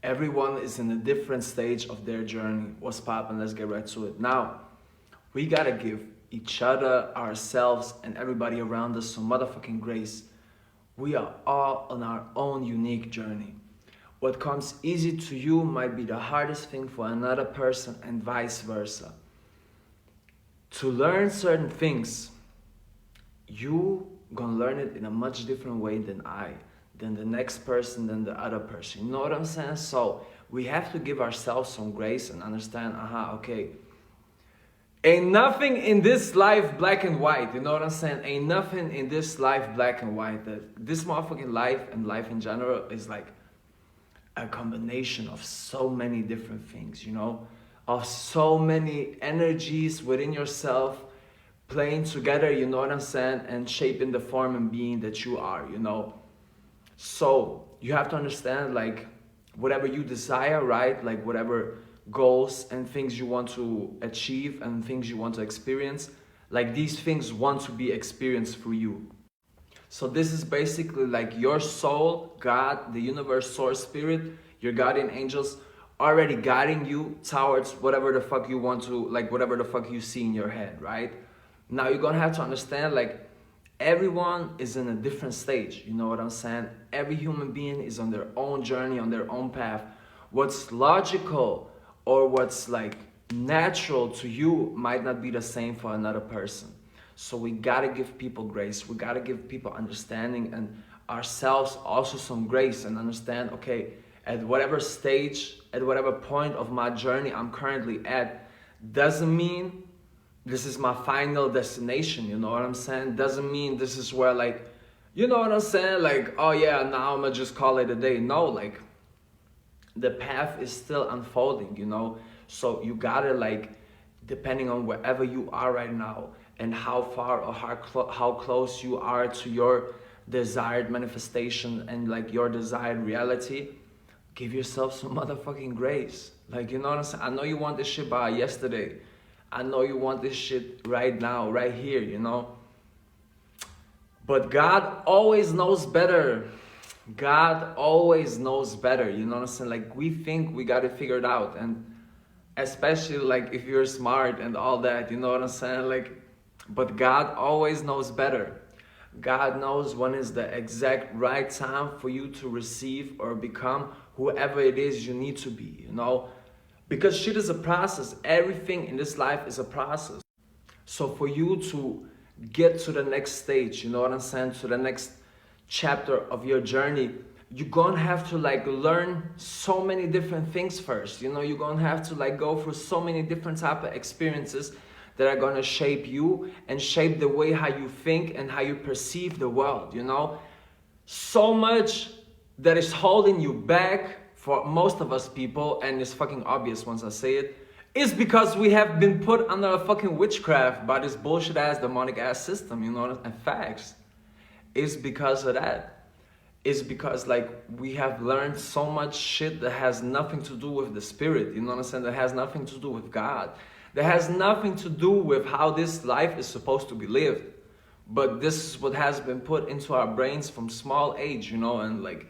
Everyone is in a different stage of their journey. What's poppin'? Let's get right to it. Now, we gotta give each other, ourselves, and everybody around us some motherfucking grace. We are all on our own unique journey. What comes easy to you might be the hardest thing for another person, and vice versa. To learn certain things, you gonna learn it in a much different way than the next person, than the other person. You know what I'm saying? So we have to give ourselves some grace and understand, okay, ain't nothing in this life black and white. You know what I'm saying? Ain't nothing in this life black and white. That this motherfucking life and life in general is like a combination of so many different things, you know, of so many energies within yourself playing together, you know what I'm saying, and shaping the form and being that you are, you know. So you have to understand, like, whatever you desire, right? Like whatever goals and things you want to achieve and things you want to experience, like these things want to be experienced through you. So this is basically like your soul, God, the universe, source, spirit, your guardian angels already guiding you towards whatever the fuck you want to, like whatever the fuck you see in your head, right? Now you're gonna have to understand, like, everyone is in a different stage, you know what I'm saying? Every human being is on their own journey, on their own path. What's logical or what's like natural to you might not be the same for another person. So we gotta give people grace. We gotta give people understanding and ourselves also some grace and understand, okay, at whatever stage, at whatever point of my journey I'm currently at, doesn't mean this is my final destination, you know what I'm saying? Doesn't mean this is where, like, you know what I'm saying? Like, oh yeah, now I'm gonna just call it a day. No, like, the path is still unfolding, you know? So you gotta, like, depending on wherever you are right now and how far or how close you are to your desired manifestation and like your desired reality, give yourself some motherfucking grace. Like, you know what I'm saying? I know you want this shit by yesterday. I know you want this shit right now, right here, you know? But God always knows better. God always knows better, you know what I'm saying? Like, we think we got it figured out, and especially like if you're smart and all that, you know what I'm saying? Like, but God always knows better. God knows when is the exact right time for you to receive or become whoever it is you need to be, you know? Because shit is a process. Everything in this life is a process. So for you to get to the next stage, you know what I'm saying, to the next chapter of your journey, you're gonna have to like learn so many different things first. You know, you're gonna have to like go through so many different type of experiences that are gonna shape you and shape the way how you think and how you perceive the world, you know? So much that is holding you back for most of us people, and it's fucking obvious once I say it, is because we have been put under a fucking witchcraft by this bullshit ass demonic ass system, you know, and facts. It's because of that. It's because like we have learned so much shit that has nothing to do with the spirit, you know what I'm saying? That has nothing to do with God. That has nothing to do with how this life is supposed to be lived. But this is what has been put into our brains from small age, you know, and like,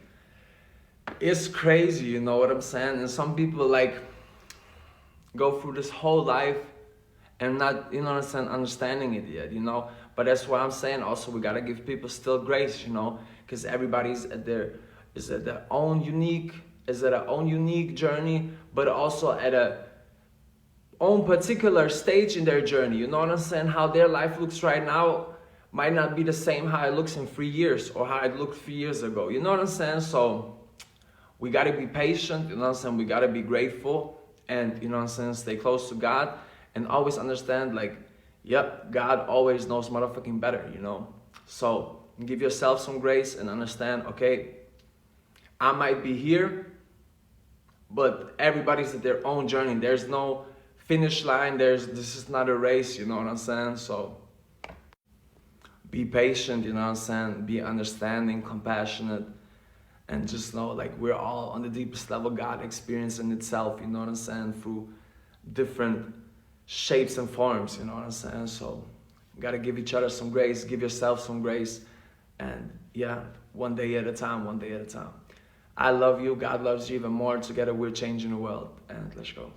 it's crazy, you know what I'm saying? And some people like go through this whole life and not, you know what I'm saying, understanding it yet, you know? But that's why I'm saying also we gotta give people still grace, you know? Because everybody's at their own unique journey, but also at a own particular stage in their journey, you know what I'm saying? How their life looks right now might not be the same how it looks in 3 years or how it looked 3 years ago, you know what I'm saying? So we gotta be patient, you know what I'm saying? We gotta be grateful and, you know what I'm saying, stay close to God and always understand, like, yep, God always knows motherfucking better, you know? So give yourself some grace and understand, okay, I might be here, but everybody's at their own journey. There's no finish line. This is not a race, you know what I'm saying? So be patient, you know what I'm saying? Be understanding, compassionate, and just know like we're all on the deepest level God experiencing itself, you know what I'm saying, through different shapes and forms, you know what I'm saying? So you gotta give each other some grace, give yourself some grace, and yeah, one day at a time, one day at a time. I love you. God loves you even more. Together we're changing the world. And let's go.